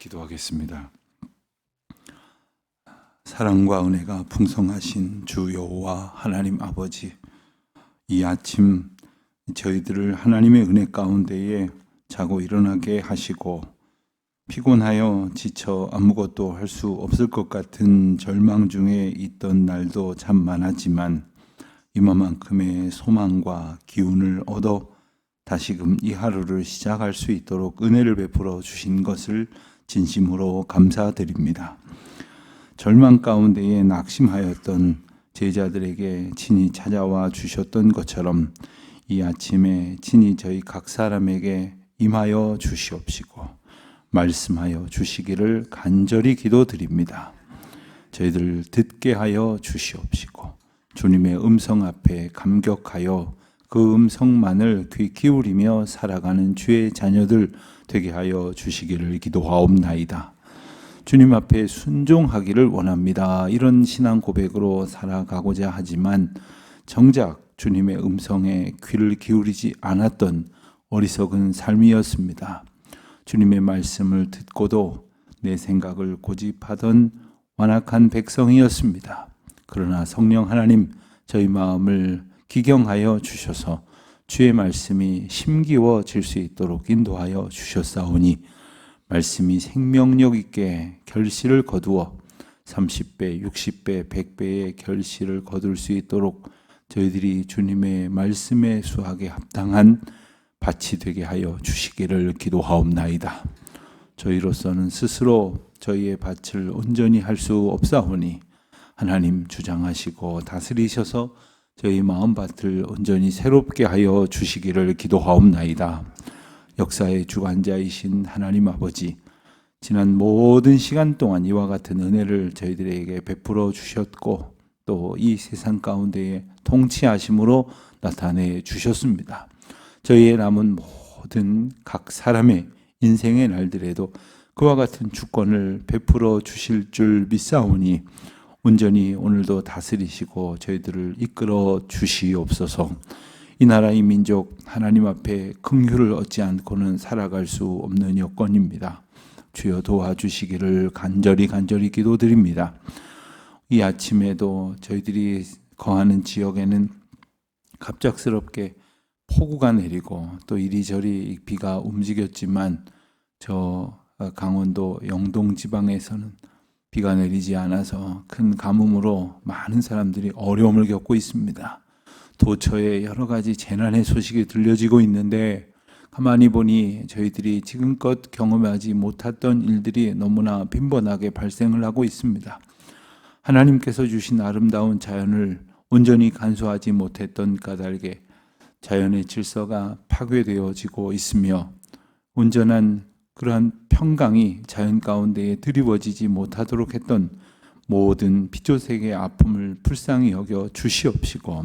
기도하겠습니다. 사랑과 은혜가 풍성하신 주 여호와 하나님 아버지, 이 아침 저희들을 하나님의 은혜 가운데에 자고 일어나게 하시고 피곤하여 지쳐 아무것도 할 수 없을 것 같은 절망 중에 있던 날도 참 많았지만 이만큼의 소망과 기운을 얻어 다시금 이 하루를 시작할 수 있도록 은혜를 베풀어 주신 것을 진심으로 감사드립니다. 절망 가운데에 낙심하였던 제자들에게 친히 찾아와 주셨던 것처럼 이 아침에 친히 저희 각 사람에게 임하여 주시옵시고 말씀하여 주시기를 간절히 기도드립니다. 저희들 듣게 하여 주시옵시고 주님의 음성 앞에 감격하여 그 음성만을 귀 기울이며 살아가는 주의 자녀들 되게 하여 주시기를 기도하옵나이다. 주님 앞에 순종하기를 원합니다. 이런 신앙 고백으로 살아가고자 하지만 정작 주님의 음성에 귀를 기울이지 않았던 어리석은 삶이었습니다. 주님의 말씀을 듣고도 내 생각을 고집하던 완악한 백성이었습니다. 그러나 성령 하나님, 저희 마음을 기경하여 주셔서 주의 말씀이 심기워질 수 있도록 인도하여 주셨사오니 말씀이 생명력 있게 결실을 거두어 30배, 60배, 100배의 결실을 거둘 수 있도록 저희들이 주님의 말씀의 수확에 합당한 밭이 되게 하여 주시기를 기도하옵나이다. 저희로서는 스스로 저희의 밭을 온전히 할 수 없사오니 하나님 주장하시고 다스리셔서 저희 마음밭을 온전히 새롭게 하여 주시기를 기도하옵나이다. 역사의 주관자이신 하나님 아버지, 지난 모든 시간 동안 이와 같은 은혜를 저희들에게 베풀어 주셨고 또 이 세상 가운데에 통치하심으로 나타내 주셨습니다. 저희의 남은 모든 각 사람의 인생의 날들에도 그와 같은 주권을 베풀어 주실 줄 믿사오니 온전히 오늘도 다스리시고 저희들을 이끌어 주시옵소서. 이 나라 이 민족 하나님 앞에 긍휼을 얻지 않고는 살아갈 수 없는 여건입니다. 주여 도와주시기를 간절히 기도드립니다. 이 아침에도 저희들이 거하는 지역에는 갑작스럽게 폭우가 내리고 또 이리저리 비가 움직였지만 저 강원도 영동 지방에서는 비가 내리지 않아서 큰 가뭄으로 많은 사람들이 어려움을 겪고 있습니다. 도처에 여러 가지 재난의 소식이 들려지고 있는데 가만히 보니 저희들이 지금껏 경험하지 못했던 일들이 너무나 빈번하게 발생을 하고 있습니다. 하나님께서 주신 아름다운 자연을 온전히 간수하지 못했던 까닭에 자연의 질서가 파괴되어지고 있으며 온전한 그러한 평강이 자연 가운데에 드리워지지 못하도록 했던 모든 피조세계의 아픔을 불쌍히 여겨 주시옵시고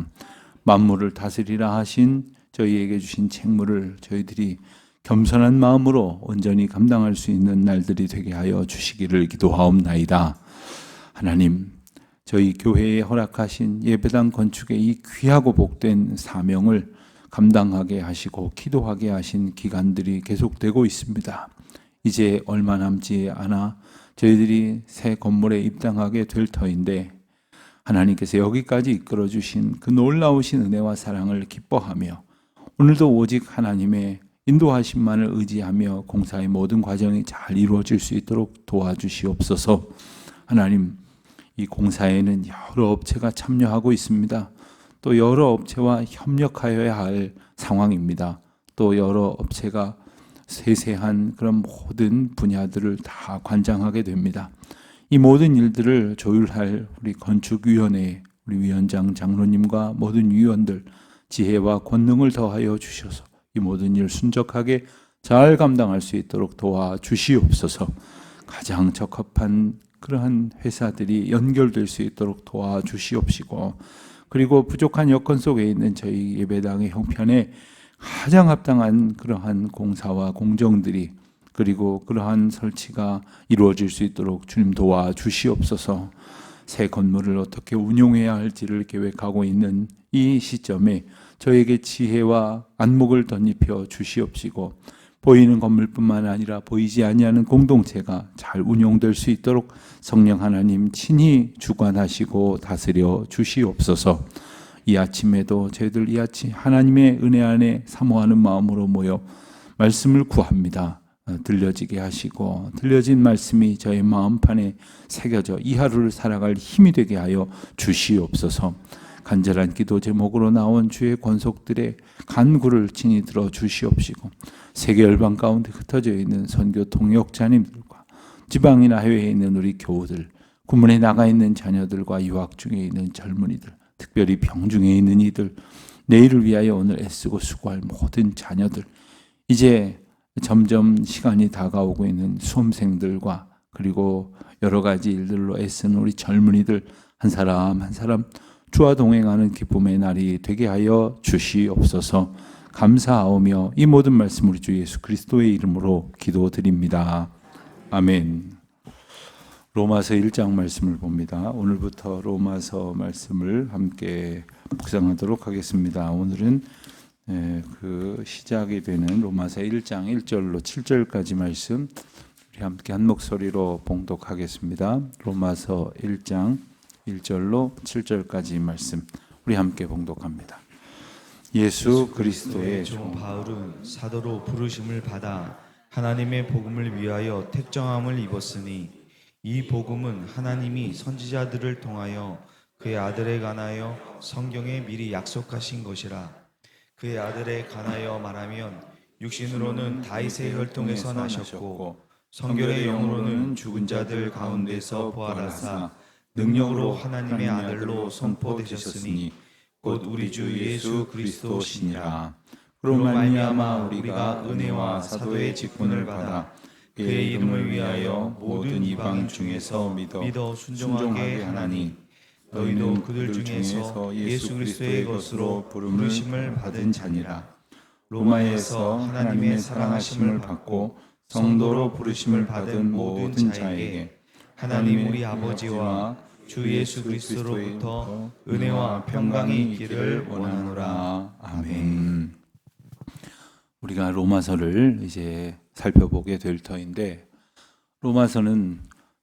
만물을 다스리라 하신 저희에게 주신 책무를 저희들이 겸손한 마음으로 온전히 감당할 수 있는 날들이 되게 하여 주시기를 기도하옵나이다. 하나님, 저희 교회에 허락하신 예배당 건축의 이 귀하고 복된 사명을 감당하게 하시고 기도하게 하신 기간들이 계속되고 있습니다. 이제 얼마 남지 않아 저희들이 새 건물에 입당하게 될 터인데 하나님께서 여기까지 이끌어 주신 그 놀라우신 은혜와 사랑을 기뻐하며 오늘도 오직 하나님의 인도하심만을 의지하며 공사의 모든 과정이 잘 이루어질 수 있도록 도와주시옵소서. 하나님, 이 공사에는 여러 업체가 참여하고 있습니다. 또 여러 업체와 협력하여야 할 상황입니다. 또 여러 업체가 세세한 그런 모든 분야들을 다 관장하게 됩니다. 이 모든 일들을 조율할 우리 건축위원회, 우리 위원장, 장로님과 모든 위원들 지혜와 권능을 더하여 주셔서 이 모든 일 순적하게 잘 감당할 수 있도록 도와주시옵소서. 가장 적합한 그러한 회사들이 연결될 수 있도록 도와주시옵시고 그리고 부족한 여건 속에 있는 저희 예배당의 형편에 가장 합당한 그러한 공사와 공정들이 그리고 그러한 설치가 이루어질 수 있도록 주님 도와주시옵소서. 새 건물을 어떻게 운용해야 할지를 계획하고 있는 이 시점에 저에게 지혜와 안목을 덧입혀 주시옵시고 보이는 건물뿐만 아니라 보이지 아니하는 공동체가 잘 운용될 수 있도록 성령 하나님 친히 주관하시고 다스려 주시옵소서. 이 아침에도 저희들 이 아침 하나님의 은혜 안에 사모하는 마음으로 모여 말씀을 구합니다. 들려지게 하시고 들려진 말씀이 저의 마음판에 새겨져 이 하루를 살아갈 힘이 되게 하여 주시옵소서. 간절한 기도 제목으로 나온 주의 권속들의 간구를 친히 들어 주시옵시고 세계 열방 가운데 흩어져 있는 선교 동역자님들과 지방이나 해외에 있는 우리 교우들, 군문에 나가 있는 자녀들과 유학 중에 있는 젊은이들, 특별히 병중에 있는 이들, 내일을 위하여 오늘 애쓰고 수고할 모든 자녀들, 이제 점점 시간이 다가오고 있는 수험생들과 그리고 여러 가지 일들로 애쓰는 우리 젊은이들 한 사람 한 사람 주와 동행하는 기쁨의 날이 되게 하여 주시옵소서. 감사하오며 이 모든 말씀 우리 주 예수 그리스도의 이름으로 기도드립니다. 아멘. 로마서 1장 말씀을 봅니다. 오늘부터 로마서 말씀을 함께 묵상하도록 하겠습니다. 오늘은 그 시작이 되는 로마서 1장 1절로 7절까지 말씀 우리 함께 한 목소리로 봉독하겠습니다. 로마서 1장 1절로 7절까지 말씀 우리 함께 봉독합니다. 예수 그리스도의 종 바울은 사도로 부르심을 받아 하나님의 복음을 위하여 택정함을 입었으니 이 복음은 하나님이 선지자들을 통하여 그의 아들에 관하여 성경에 미리 약속하신 것이라. 그의 아들에 관하여 말하면 육신으로는 다윗의 혈통에서 나셨고 성결의 영으로는 죽은 자들 가운데서 부활하사 능력으로 하나님의 아들로 선포되셨으니 곧 우리 주 예수 그리스도시니라. 그로 말미암아 우리가 은혜와 사도의 직분을 받아 그의 이름을 위하여 모든 이방 중에서 믿어 순종하게 하나니 너희도 그들 중에서 예수 그리스도의 것으로 부르심을 받은 자니라. 로마에서 하나님의 사랑하심을 받고 성도로 부르심을 받은 모든 자에게 하나님 우리 아버지와 주 예수 그리스도로부터 은혜와 평강이 있기를 원하노라. 아멘. 우리가 로마서를 이제 살펴보게 될 터인데, 로마서는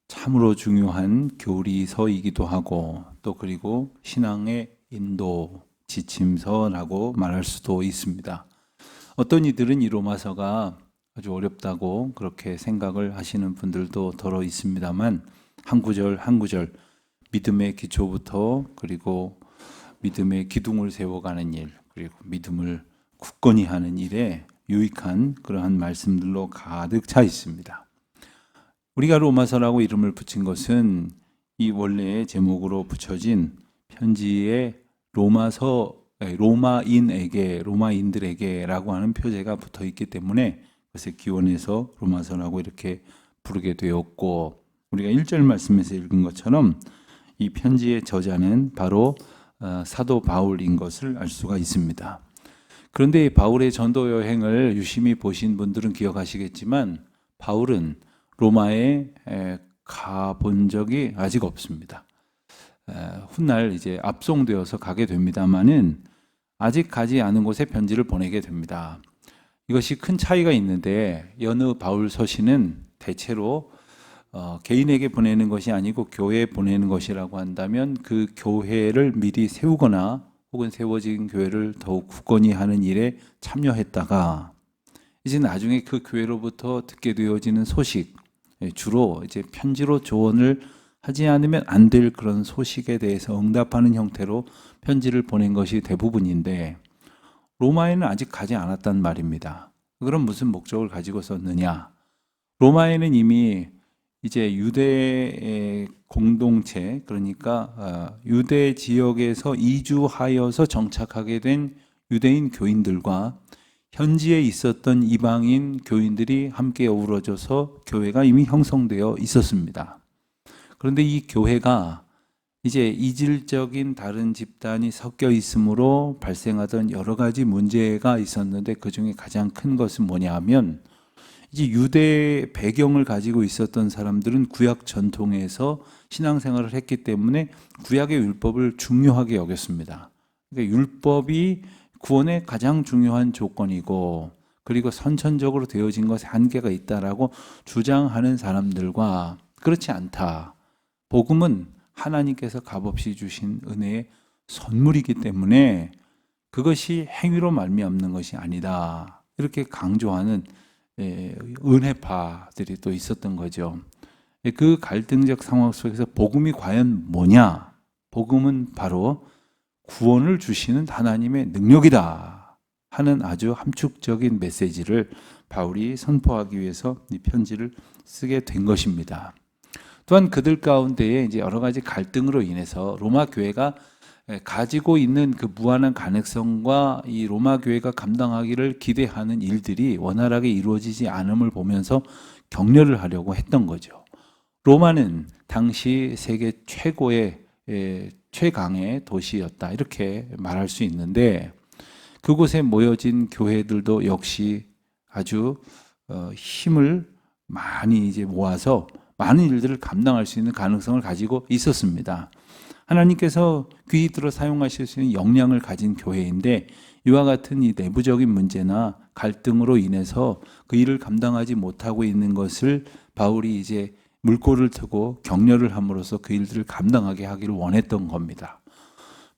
참으로 중요한 교리서이기도 하고 또 그리고 신앙의 인도 지침서라고 말할 수도 있습니다. 어떤 이들은 이 로마서가 아주 어렵다고 그렇게 생각을 하시는 분들도 더러 있습니다만, 한 구절 한 구절 믿음의 기초부터 그리고 믿음의 기둥을 세워가는 일, 그리고 믿음을 굳건히 하는 일에 유익한 그러한 말씀들로 가득 차 있습니다. 우리가 로마서라고 이름을 붙인 것은 이 원래의 제목으로 붙여진 편지의 로마인들에게라고 하는 표제가 붙어 있기 때문에 그것을 기원해서 로마서라고 이렇게 부르게 되었고, 우리가 1절 말씀에서 읽은 것처럼 이 편지의 저자는 바로 사도 바울인 것을 알 수가 있습니다. 그런데 바울의 전도 여행을 유심히 보신 분들은 기억하시겠지만 바울은 로마에 가본 적이 아직 없습니다. 훗날 이제 압송되어서 가게 됩니다만은 아직 가지 않은 곳에 편지를 보내게 됩니다. 이것이 큰 차이가 있는데, 여느 바울 서신은 대체로 개인에게 보내는 것이 아니고 교회에 보내는 것이라고 한다면 그 교회를 미리 세우거나 혹은 세워진 교회를 더욱 굳건히 하는 일에 참여했다가 이제 나중에 그 교회로부터 듣게 되어지는 소식, 주로 이제 편지로 조언을 하지 않으면 안 될 그런 소식에 대해서 응답하는 형태로 편지를 보낸 것이 대부분인데, 로마에는 아직 가지 않았단 말입니다. 그럼 무슨 목적을 가지고 썼느냐? 로마에는 이미 이제 유대 공동체, 그러니까 유대 지역에서 이주하여서 정착하게 된 유대인 교인들과 현지에 있었던 이방인 교인들이 함께 어우러져서 교회가 이미 형성되어 있었습니다. 그런데 이 교회가 이제 이질적인 다른 집단이 섞여 있으므로 발생하던 여러 가지 문제가 있었는데, 그 중에 가장 큰 것은 뭐냐 하면, 이제 유대 배경을 가지고 있었던 사람들은 구약 전통에서 신앙생활을 했기 때문에 구약의 율법을 중요하게 여겼습니다. 그러니까 율법이 구원의 가장 중요한 조건이고, 그리고 선천적으로 되어진 것에 한계가 있다라고 주장하는 사람들과 그렇지 않다. 복음은 하나님께서 값없이 주신 은혜의 선물이기 때문에 그것이 행위로 말미암는 것이 아니다. 이렇게 강조하는 은혜파들이 또 있었던 거죠. 그 갈등적 상황 속에서 복음이 과연 뭐냐? 복음은 바로 구원을 주시는 하나님의 능력이다 하는 아주 함축적인 메시지를 바울이 선포하기 위해서 이 편지를 쓰게 된 것입니다. 또한 그들 가운데에 이제 여러 가지 갈등으로 인해서 로마 교회가 가지고 있는 그 무한한 가능성과 이 로마 교회가 감당하기를 기대하는 일들이 원활하게 이루어지지 않음을 보면서 격려를 하려고 했던 거죠. 로마는 당시 세계 최고의 최강의 도시였다 이렇게 말할 수 있는데 그곳에 모여진 교회들도 역시 아주 힘을 많이 이제 모아서 많은 일들을 감당할 수 있는 가능성을 가지고 있었습니다. 하나님께서 귀히 들어 사용하실 수 있는 역량을 가진 교회인데 이와 같은 이 내부적인 문제나 갈등으로 인해서 그 일을 감당하지 못하고 있는 것을 바울이 이제 물꼬를 트고 격려를 함으로써 그 일들을 감당하게 하기를 원했던 겁니다.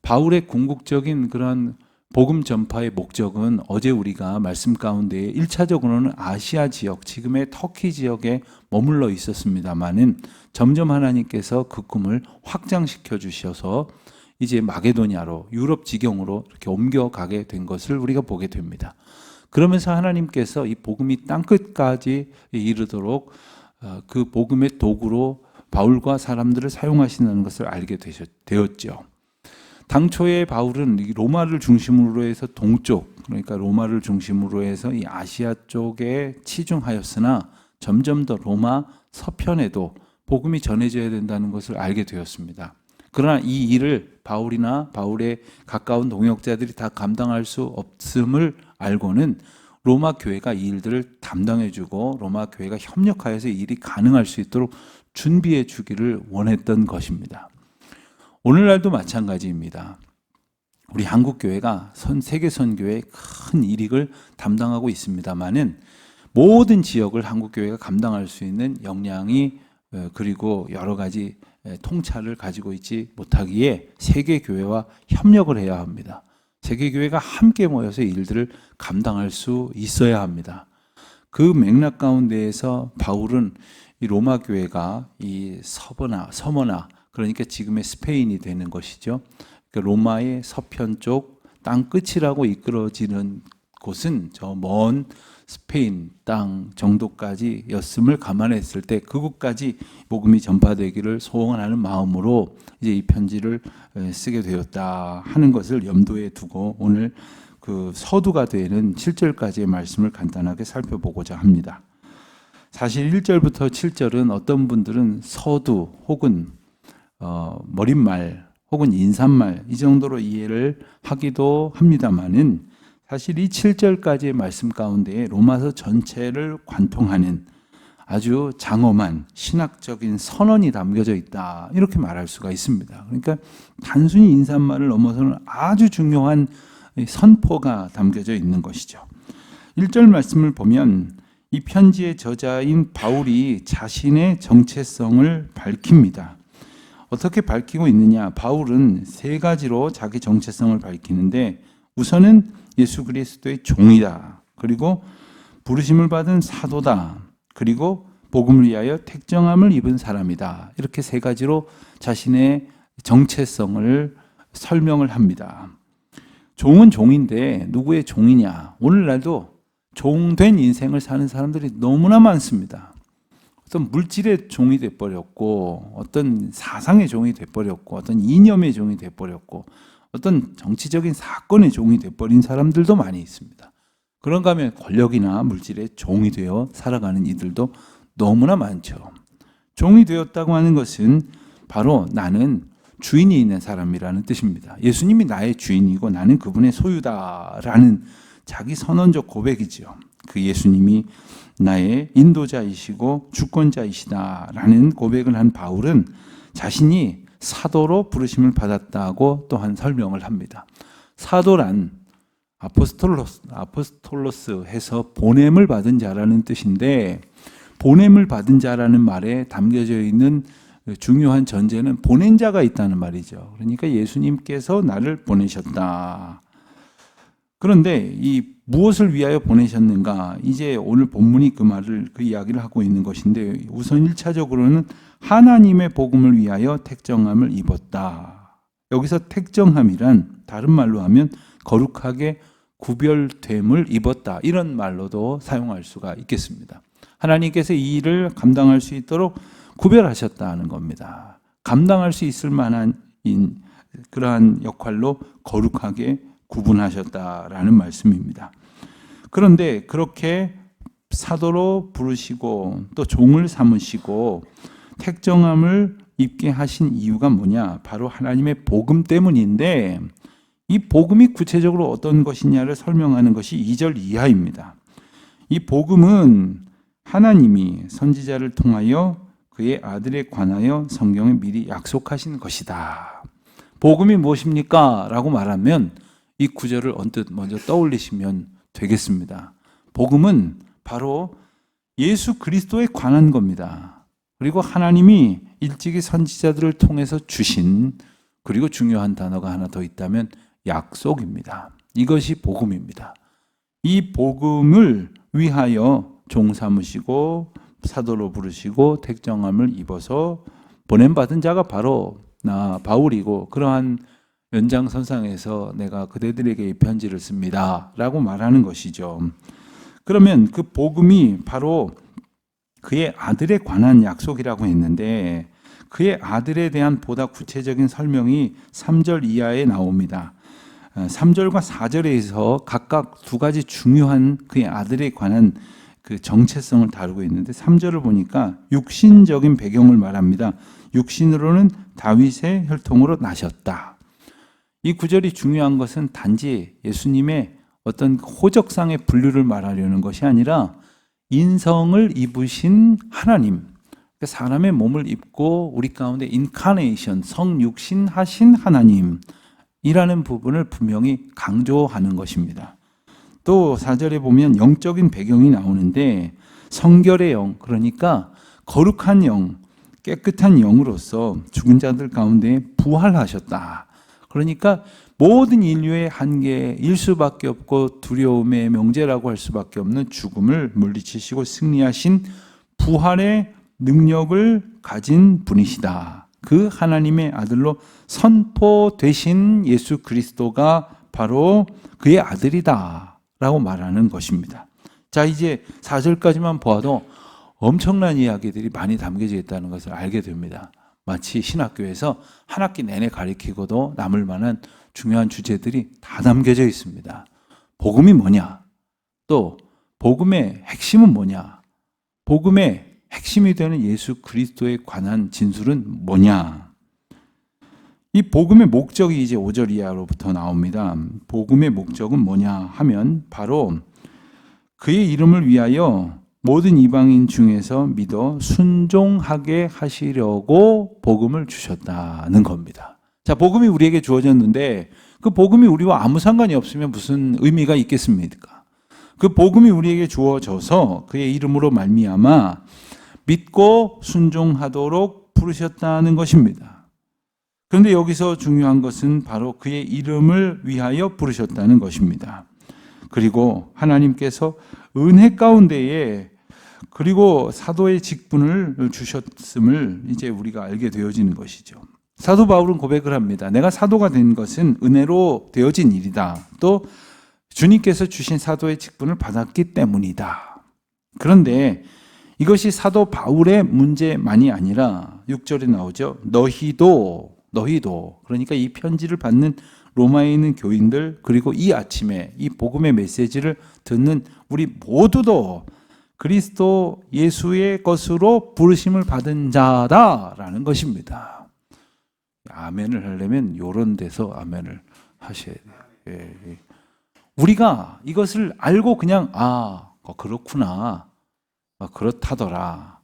바울의 궁극적인 그런 복음 전파의 목적은 어제 우리가 말씀 가운데 1차적으로는 아시아 지역, 지금의 터키 지역에 머물러 있었습니다만은 점점 하나님께서 그 꿈을 확장시켜 주셔서 이제 마게도냐로 유럽 지경으로 이렇게 옮겨가게 된 것을 우리가 보게 됩니다. 그러면서 하나님께서 이 복음이 땅끝까지 이르도록 그 복음의 도구로 바울과 사람들을 사용하신다는 것을 알게 되었죠. 당초에 바울은 로마를 중심으로 해서 동쪽, 그러니까 로마를 중심으로 해서 이 아시아 쪽에 치중하였으나 점점 더 로마 서편에도 복음이 전해져야 된다는 것을 알게 되었습니다. 그러나 이 일을 바울이나 바울의 가까운 동역자들이 다 감당할 수 없음을 알고는 로마 교회가 이 일들을 담당해주고 로마 교회가 협력하여서 이 일이 가능할 수 있도록 준비해 주기를 원했던 것입니다. 오늘날도 마찬가지입니다. 우리 한국교회가 세계 선교의 큰 일익을 담당하고 있습니다만은 모든 지역을 한국교회가 감당할 수 있는 역량이 그리고 여러 가지 통찰을 가지고 있지 못하기에 세계교회와 협력을 해야 합니다. 세계교회가 함께 모여서 일들을 감당할 수 있어야 합니다. 그 맥락 가운데에서 바울은 이 로마 교회가 이 서머나 그러니까 지금의 스페인이 되는 것이죠. 그러니까 로마의 서편 쪽 땅 끝이라고 이끌어지는 곳은 저 먼 스페인 땅 정도까지였음을 감안했을 때 그곳까지 복음이 전파되기를 소원하는 마음으로 이제 이 편지를 쓰게 되었다 하는 것을 염두에 두고 오늘 그 서두가 되는 7절까지의 말씀을 간단하게 살펴보고자 합니다. 사실 1절부터 7절은 어떤 분들은 서두 혹은 머릿말 혹은 인사말 이 정도로 이해를 하기도 합니다만은 사실 이 7절까지의 말씀 가운데 로마서 전체를 관통하는 아주 장엄한 신학적인 선언이 담겨져 있다 이렇게 말할 수가 있습니다. 그러니까 단순히 인사말을 넘어서는 아주 중요한 선포가 담겨져 있는 것이죠. 1절 말씀을 보면 이 편지의 저자인 바울이 자신의 정체성을 밝힙니다. 어떻게 밝히고 있느냐? 바울은 세 가지로 자기 정체성을 밝히는데 우선은 예수 그리스도의 종이다. 그리고 부르심을 받은 사도다. 그리고 복음을 위하여 택정함을 입은 사람이다. 이렇게 세 가지로 자신의 정체성을 설명을 합니다. 종은 종인데 누구의 종이냐? 오늘날도 종된 인생을 사는 사람들이 너무나 많습니다. 어떤 물질의 종이 돼버렸고 어떤 사상의 종이 돼버렸고 어떤 이념의 종이 돼버렸고 어떤 정치적인 사건의 종이 돼버린 사람들도 많이 있습니다. 그런가 하면 권력이나 물질의 종이 되어 살아가는 이들도 너무나 많죠. 종이 되었다고 하는 것은 바로 나는 주인이 있는 사람이라는 뜻입니다. 예수님이 나의 주인이고 나는 그분의 소유다라는 자기 선언적 고백이죠. 그 예수님이 나의 인도자이시고 주권자이시다라는 고백을 한 바울은 자신이 사도로 부르심을 받았다고 또한 설명을 합니다. 사도란 아포스톨로스 해서 보냄을 받은 자라는 뜻인데, 보냄을 받은 자라는 말에 담겨져 있는 중요한 전제는 보낸 자가 있다는 말이죠. 그러니까 예수님께서 나를 보내셨다. 그런데 이 무엇을 위하여 보내셨는가? 이제 오늘 본문이 그 이야기를 하고 있는 것인데, 우선 1차적으로는 하나님의 복음을 위하여 택정함을 입었다. 여기서 택정함이란 다른 말로 하면 거룩하게 구별됨을 입었다. 이런 말로도 사용할 수가 있겠습니다. 하나님께서 이 일을 감당할 수 있도록 구별하셨다는 겁니다. 감당할 수 있을 만한 그러한 역할로 거룩하게 구분하셨다라는 말씀입니다. 그런데 그렇게 사도로 부르시고 또 종을 삼으시고 택정함을 입게 하신 이유가 뭐냐? 바로 하나님의 복음 때문인데, 이 복음이 구체적으로 어떤 것이냐를 설명하는 것이 2절 이하입니다. 이 복음은 하나님이 선지자를 통하여 그의 아들에 관하여 성경에 미리 약속하신 것이다. 복음이 무엇입니까? 라고 말하면 이 구절을 언뜻 먼저 떠올리시면 되겠습니다. 복음은 바로 예수 그리스도에 관한 겁니다. 그리고 하나님이 일찍이 선지자들을 통해서 주신, 그리고 중요한 단어가 하나 더 있다면 약속입니다. 이것이 복음입니다. 이 복음을 위하여 종 삼으시고 사도로 부르시고 택정함을 입어서 보냄받은 자가 바로 나 바울이고, 그러한 연장선상에서 내가 그대들에게 이 편지를 씁니다 라고 말하는 것이죠. 그러면 그 복음이 바로 그의 아들에 관한 약속이라고 했는데, 그의 아들에 대한 보다 구체적인 설명이 3절 이하에 나옵니다. 3절과 4절에서 각각 두 가지 중요한 그의 아들에 관한 그 정체성을 다루고 있는데, 3절을 보니까 육신적인 배경을 말합니다. 육신으로는 다윗의 혈통으로 나셨다. 이 구절이 중요한 것은 단지 예수님의 어떤 호적상의 분류를 말하려는 것이 아니라 인성을 입으신 하나님, 사람의 몸을 입고 우리 가운데 인카네이션, 성육신하신 하나님이라는 부분을 분명히 강조하는 것입니다. 또 4절에 보면 영적인 배경이 나오는데, 성결의 영, 그러니까 거룩한 영, 깨끗한 영으로서 죽은 자들 가운데 부활하셨다. 그러니까 모든 인류의 한계일 수밖에 없고 두려움의 명제라고 할 수밖에 없는 죽음을 물리치시고 승리하신 부활의 능력을 가진 분이시다. 그 하나님의 아들로 선포되신 예수 그리스도가 바로 그의 아들이다 라고 말하는 것입니다. 자, 이제 4절까지만 보아도 엄청난 이야기들이 많이 담겨져 있다는 것을 알게 됩니다. 마치 신학교에서 한 학기 내내 가르치고도 남을 만한 중요한 주제들이 다 담겨져 있습니다. 복음이 뭐냐? 또 복음의 핵심은 뭐냐? 복음의 핵심이 되는 예수 그리스도에 관한 진술은 뭐냐? 이 복음의 목적이 이제 5절 이하로부터 나옵니다. 복음의 목적은 뭐냐 하면 바로 그의 이름을 위하여 모든 이방인 중에서 믿어 순종하게 하시려고 복음을 주셨다는 겁니다. 자, 복음이 우리에게 주어졌는데 그 복음이 우리와 아무 상관이 없으면 무슨 의미가 있겠습니까? 그 복음이 우리에게 주어져서 그의 이름으로 말미암아 믿고 순종하도록 부르셨다는 것입니다. 그런데 여기서 중요한 것은 바로 그의 이름을 위하여 부르셨다는 것입니다. 그리고 하나님께서 은혜 가운데에 그리고 사도의 직분을 주셨음을 이제 우리가 알게 되어지는 것이죠. 사도 바울은 고백을 합니다. 내가 사도가 된 것은 은혜로 되어진 일이다. 또 주님께서 주신 사도의 직분을 받았기 때문이다. 그런데 이것이 사도 바울의 문제만이 아니라 6절에 나오죠. 너희도 그러니까 이 편지를 받는 로마에 있는 교인들, 그리고 이 아침에 이 복음의 메시지를 듣는 우리 모두도 그리스도 예수의 것으로 부르심을 받은 자다라는 것입니다. 아멘을 하려면 이런 데서 아멘을 하셔야 돼요. 예. 우리가 이것을 알고 그냥 그렇구나, 그렇다더라,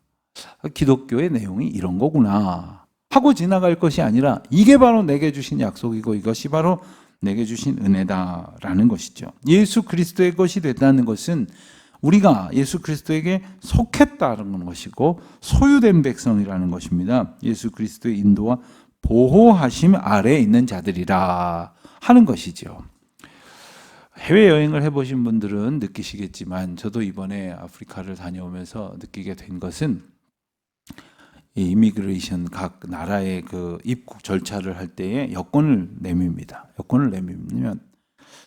기독교의 내용이 이런 거구나 하고 지나갈 것이 아니라 이게 바로 내게 주신 약속이고 이것이 바로 내게 주신 은혜다라는 것이죠. 예수 그리스도의 것이 됐다는 것은 우리가 예수 그리스도에게 속했다는 것이고 소유된 백성이라는 것입니다. 예수 그리스도의 인도와 보호하심 아래에 있는 자들이라 하는 것이죠. 해외여행을 해보신 분들은 느끼시겠지만 저도 이번에 아프리카를 다녀오면서 느끼게 된 것은 이 이미그레이션 각 나라의 그 입국 절차를 할 때에 여권을 내밉니다. 여권을 내밀면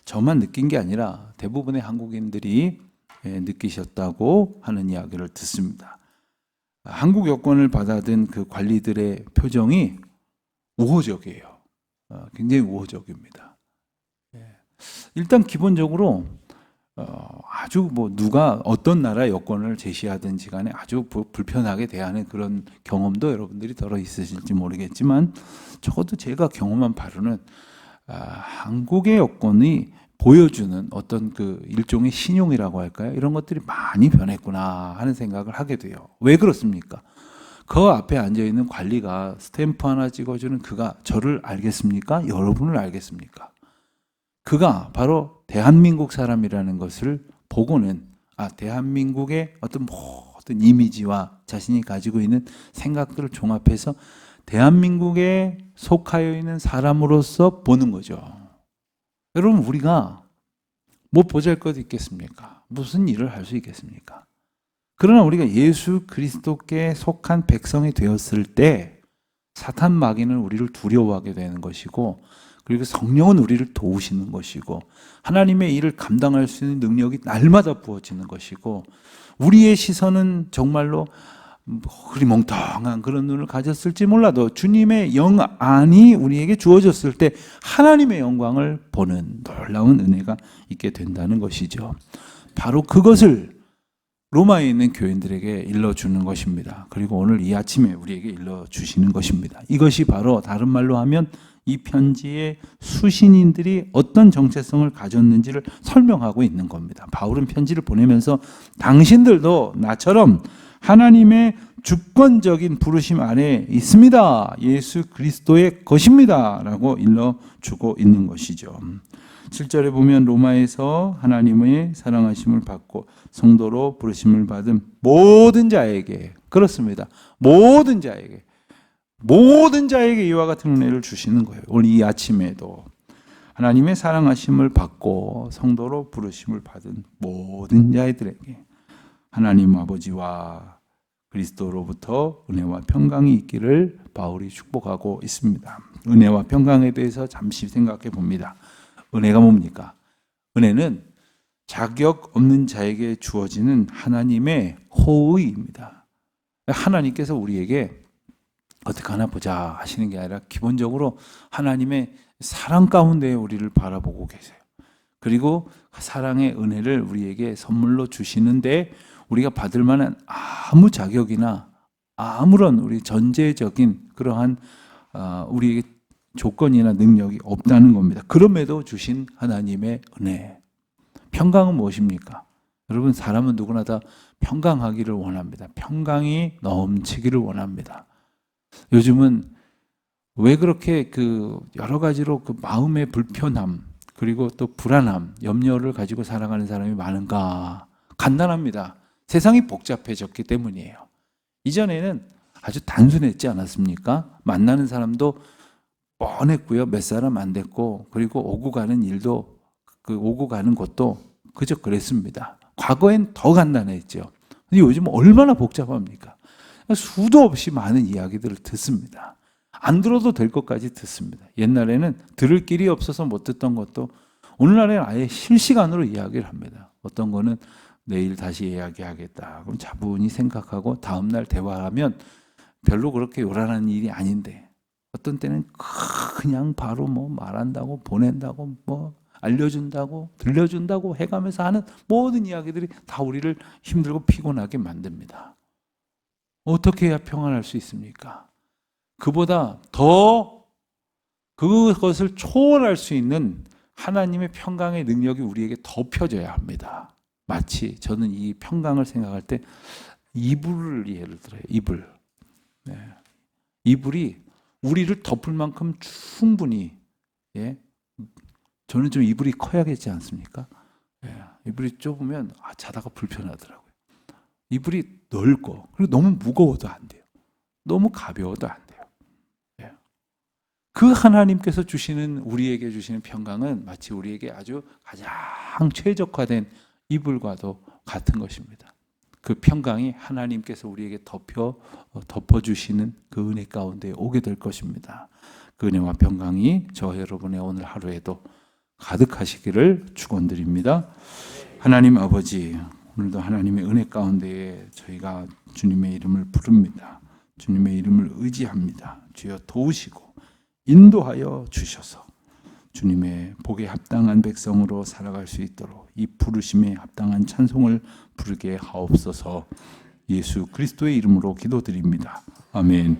저만 느낀 게 아니라 대부분의 한국인들이 느끼셨다고 하는 이야기를 듣습니다. 한국 여권을 받아든 그 관리들의 표정이 우호적이에요. 굉장히 우호적입니다. 일단 기본적으로 아주 뭐 누가 어떤 나라 여권을 제시하든지 간에 아주 불편하게 대하는 그런 경험도 여러분들이 덜어 있으실지 모르겠지만 적어도 제가 경험한 바로는 한국의 여권이 보여주는 어떤 그 일종의 신용이라고 할까요? 이런 것들이 많이 변했구나 하는 생각을 하게 돼요. 왜 그렇습니까? 그 앞에 앉아있는 관리가 스탬프 하나 찍어주는 그가 저를 알겠습니까? 여러분을 알겠습니까? 그가 바로 대한민국 사람이라는 것을 보고는 대한민국의 어떤 모든 이미지와 자신이 가지고 있는 생각들을 종합해서 대한민국에 속하여 있는 사람으로서 보는 거죠. 여러분 우리가 뭐 보잘것 있겠습니까? 무슨 일을 할 수 있겠습니까? 그러나 우리가 예수 그리스도께 속한 백성이 되었을 때 사탄 마귀는 우리를 두려워하게 되는 것이고 그리고 성령은 우리를 도우시는 것이고 하나님의 일을 감당할 수 있는 능력이 날마다 부어지는 것이고 우리의 시선은 정말로 그리 멍텅한 그런 눈을 가졌을지 몰라도 주님의 영안이 우리에게 주어졌을 때 하나님의 영광을 보는 놀라운 은혜가 있게 된다는 것이죠. 바로 그것을 로마에 있는 교인들에게 일러주는 것입니다. 그리고 오늘 이 아침에 우리에게 일러주시는 것입니다. 이것이 바로 다른 말로 하면 이 편지의 수신인들이 어떤 정체성을 가졌는지를 설명하고 있는 겁니다. 바울은 편지를 보내면서 당신들도 나처럼 하나님의 주권적인 부르심 안에 있습니다. 예수 그리스도의 것입니다. 라고 일러주고 있는 것이죠. 7절에 보면 로마에서 하나님의 사랑하심을 받고 성도로 부르심을 받은 모든 자에게 그렇습니다. 모든 자에게 이와 같은 은혜를 주시는 거예요. 오늘 이 아침에도 하나님의 사랑하심을 받고 성도로 부르심을 받은 모든 자들에게 하나님 아버지와 그리스도로부터 은혜와 평강이 있기를 바울이 축복하고 있습니다. 은혜와 평강에 대해서 잠시 생각해 봅니다. 은혜가 뭡니까? 은혜는 자격 없는 자에게 주어지는 하나님의 호의입니다. 하나님께서 우리에게 어떻게 하나 보자 하시는 게 아니라 기본적으로 하나님의 사랑 가운데 우리를 바라보고 계세요. 그리고 사랑의 은혜를 우리에게 선물로 주시는데 우리가 받을 만한 아무 자격이나 아무런 우리 전제적인 그러한 우리에게 조건이나 능력이 없다는 겁니다. 그럼에도 주신 하나님의 은혜. 평강은 무엇입니까? 여러분 사람은 누구나 다 평강하기를 원합니다. 평강이 넘치기를 원합니다. 요즘은 왜 그렇게 그 여러 가지로 그 마음의 불편함 그리고 또 불안함, 염려를 가지고 살아가는 사람이 많은가? 간단합니다. 세상이 복잡해졌기 때문이에요. 이전에는 아주 단순했지 않았습니까? 만나는 사람도 뻔했고요. 몇 사람 안 됐고 그리고 오고 가는 일도 오고 가는 곳도 그저 그랬습니다. 과거엔 더 간단했죠. 근데 요즘 얼마나 복잡합니까? 수도 없이 많은 이야기들을 듣습니다. 안 들어도 될 것까지 듣습니다. 옛날에는 들을 길이 없어서 못 듣던 것도 오늘날에는 아예 실시간으로 이야기를 합니다. 어떤 거는 내일 다시 이야기하겠다. 그럼 차분히 생각하고 다음날 대화하면 별로 그렇게 요란한 일이 아닌데 어떤 때는 그냥 바로 뭐 말한다고 보낸다고 뭐 알려준다고 들려준다고 해가면서 하는 모든 이야기들이 다 우리를 힘들고 피곤하게 만듭니다. 어떻게 해야 평안할 수 있습니까? 그보다 더 그것을 초월할 수 있는 하나님의 평강의 능력이 우리에게 덮여져야 합니다. 마치 저는 이 평강을 생각할 때 이불을 예를 들어요. 이불. 네. 이불이 우리를 덮을 만큼 충분히 저는 좀 이불이 커야겠지 않습니까? 예, 이불이 좁으면 자다가 불편하더라고요. 이불이 넓고 그리고 너무 무거워도 안 돼요. 너무 가벼워도 안 돼요. 예. 그 하나님께서 주시는 우리에게 주시는 평강은 마치 우리에게 아주 가장 최적화된 이불과도 같은 것입니다. 그 평강이 하나님께서 우리에게 덮어주시는 그 은혜 가운데 오게 될 것입니다. 그 은혜와 평강이 저와 여러분의 오늘 하루에도 가득하시기를 축원드립니다. 하나님 아버지, 오늘도 하나님의 은혜 가운데에 저희가 주님의 이름을 부릅니다. 주님의 이름을 의지합니다. 주여 도우시고 인도하여 주셔서 주님의 복에 합당한 백성으로 살아갈 수 있도록 이 부르심에 합당한 찬송을 부르게 하옵소서. 예수 그리스도의 이름으로 기도드립니다. 아멘.